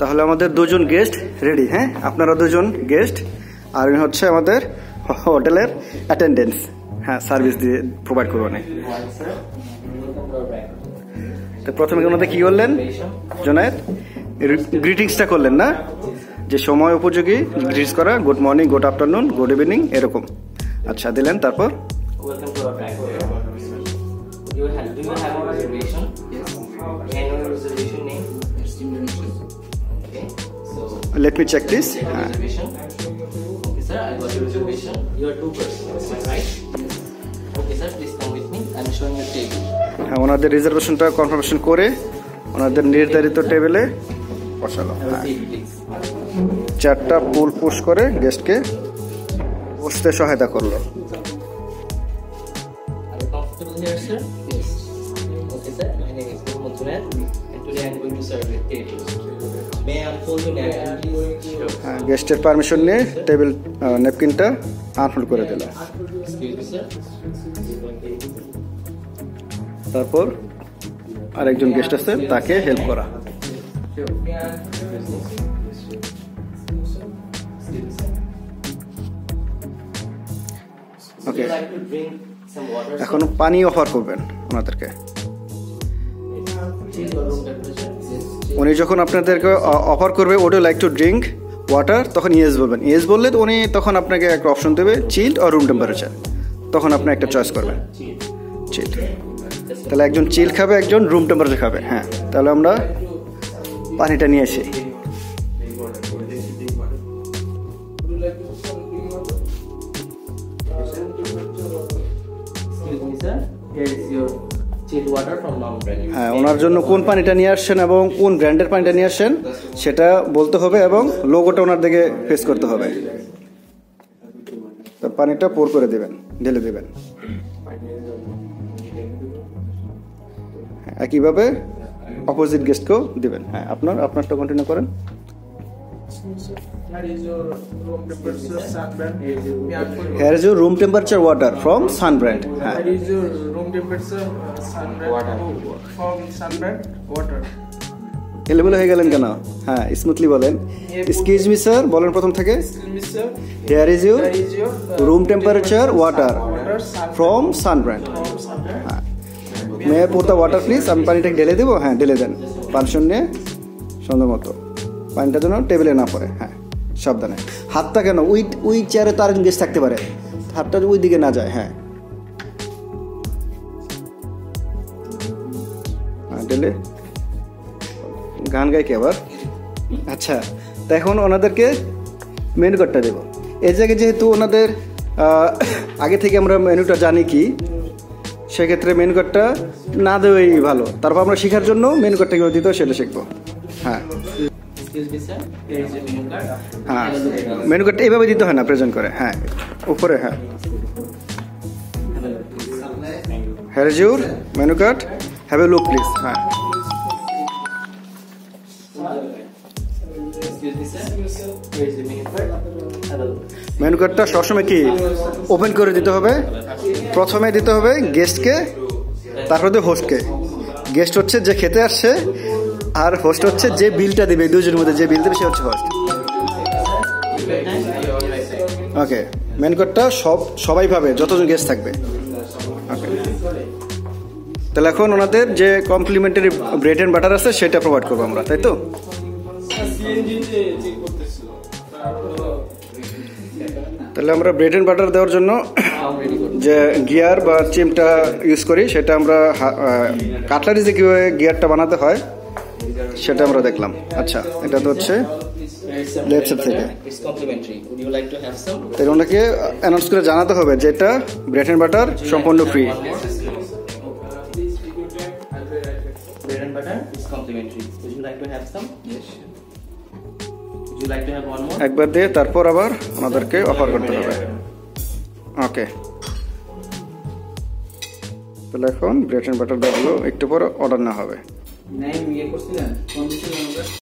তাহলে আমাদের দুজন গেস্ট রেডি। হ্যাঁ, আপনারা দুজন গেস্ট, আর হচ্ছে আমাদের হোটেলের অ্যাটেন্ডেন্স। হ্যাঁ, সার্ভিস দিয়ে প্রোভাইড করবো না। তো প্রথমে ওনাদের কি করলেন জোনায়েদ? গ্রিটিংসটা করলেন না, যে সময় উপযোগী গ্রিটিংস করা, good morning, good afternoon, good evening এরকম। আচ্ছা দিলেন, তারপর let me check this. Okay sir, I got your reservation. You are 2 persons, am I right? Okay sir, please come with me. I am showing your table. হ্যাঁ, ওনাদের রিজার্ভেশনটা confirmation করে ওনাদের নির্ধারিত টেবিলে বসালো। চারটা পুল পুশ করে গেস্টকে বসতে সহায়তা করলো। Are you comfortable here sir? Yes. Okay sir, my name is Mohammad Junaid and today I am going to serve your table. May I unfold your napkin please? হ্যাঁ, গেস্টের পারমিশন নিয়ে টেবিল ন্যাপকিনটা আনফোল্ড করে দিল। Excuse me sir. তারপর আরেকজন guest আছে, তাকে help করা। ওকে, এখন পানি অফার করবেন ওনাদেরকে। উনি যখন আপনাদেরকে অফার করবে would you like to drink water, তখন ইয়েস বলবেন। ইয়েস বললে উনি তখন আপনাকে একটা অপশন দেবে, চিল্ড আর রুম টেম্পারেচার। তখন আপনি একটা চয়েস করবেন, চিল্ড। তাহলে একজন চিল খাবে, একজন রুম টেম্পারেচার খাবে। হ্যাঁ, তাহলে আমরা পানিটা নিয়ে আসি। হ্যাঁ, ওনার জন্য কোন পানিটা নিয়ে আসছেন এবং কোন ব্র্যান্ডের পানিটা নিয়ে আসছেন সেটা বলতে হবে এবং লোগোটা ওনার দিকে ফেস করতে হবে। তো পানিটা পোর করে দেবেন, ঢেলে দেবেন। একইভাবে অপোজিট গেস্টকেও দিবেন। হ্যাঁ, আপনারটা কন্টিনিউ করেন। Here is your room temperature water from Sun Brand. Here is your room temperature Sun Brand water from Sun Brand water. এলেবেলে হয়ে গেলেন কেন? হ্যাঁ, স্মুথলি বলেন। এক্সকিউজ মি স্যার বলেন প্রথম থেকে। Here is your room temperature water from Sun Brand. হ্যাঁ, মে pour the water please. আমি পানিটা ঢেলে দেবো। হ্যাঁ, ঢেলে দেন। পারমিশন নিয়ে সুন্দর মতো পানিটা যেন টেবিলে না পড়ে। হ্যাঁ, সাবধানে। হাতটা কেন ওই চেয়ারে তার গেস্ট থাকতে পারে, হাতটা ওই দিকে না যায়। হ্যাঁ, ঢেলে গান গাই কি আবার? আচ্ছা, তা এখন ওনাদেরকে মেনু কার্ডটা দেবো। এই জায়গায় যেহেতু ওনাদের আগে থেকে আমরা মেনুটা জানি কি, সেক্ষেত্রে মেনু কার্ডটা না দেওয়াই ভালো। তারপর আমরা শেখার জন্য মেনু কার্ডটা কীভাবে দিতে হয় সেটা শিখবো। হ্যাঁ হ্যাঁ, মেনু কার্ডটা এইভাবে দিতে হয় না, প্রেজেন্ট করে। হ্যাঁ, উপরে। হ্যাঁ, here is your menu card, have a look please. হ্যাঁ, মেনু কার্ডটা সবসময় কি ওপেন করে দিতে হবে। প্রথমে দিতে হবে গেস্টকে, তারপরে হোস্টকে। গেস্ট হচ্ছে যে খেতে আসছে, আর হোস্ট হচ্ছে যে বিলটা দেবে। দুজনের মধ্যে যে বিল দেবে সে হচ্ছে হোস্ট। ওকে, মেনু কার্ডটা সবাই পাবে, যতজন গেস্ট থাকবে। ওকে, তাহলে এখন ওনাদের যে কমপ্লিমেন্টারি ব্রেড অ্যান্ড বাটার আছে সেটা প্রোভাইড করবো আমরা, তাই তো? তাহলে আমরা ব্রেড অ্যান্ড বাটার দেওয়ার জন্য যে গিয়ার বা চিমটা ইউজ করি, সেটা আমরা কাটলারি যে কীভাবে গিয়ারটা বানাতে হয় সেটা আমরা দেখলাম। আচ্ছা, এটা তো হচ্ছে লেফট সাইড থেকে। তাই ওনাকে অ্যানাউন্স করে জানাতে হবে যে এটা ব্রেড অ্যান্ড বাটার সম্পূর্ণ ফ্রি। একবার দিয়ে তারপর আবার ওনাদেরকে অফার করতে হবে। ওকে, তাহলে এখন ব্রেড অ্যান্ড বাটার দেওয়া একটু পর অর্ডার না হবে।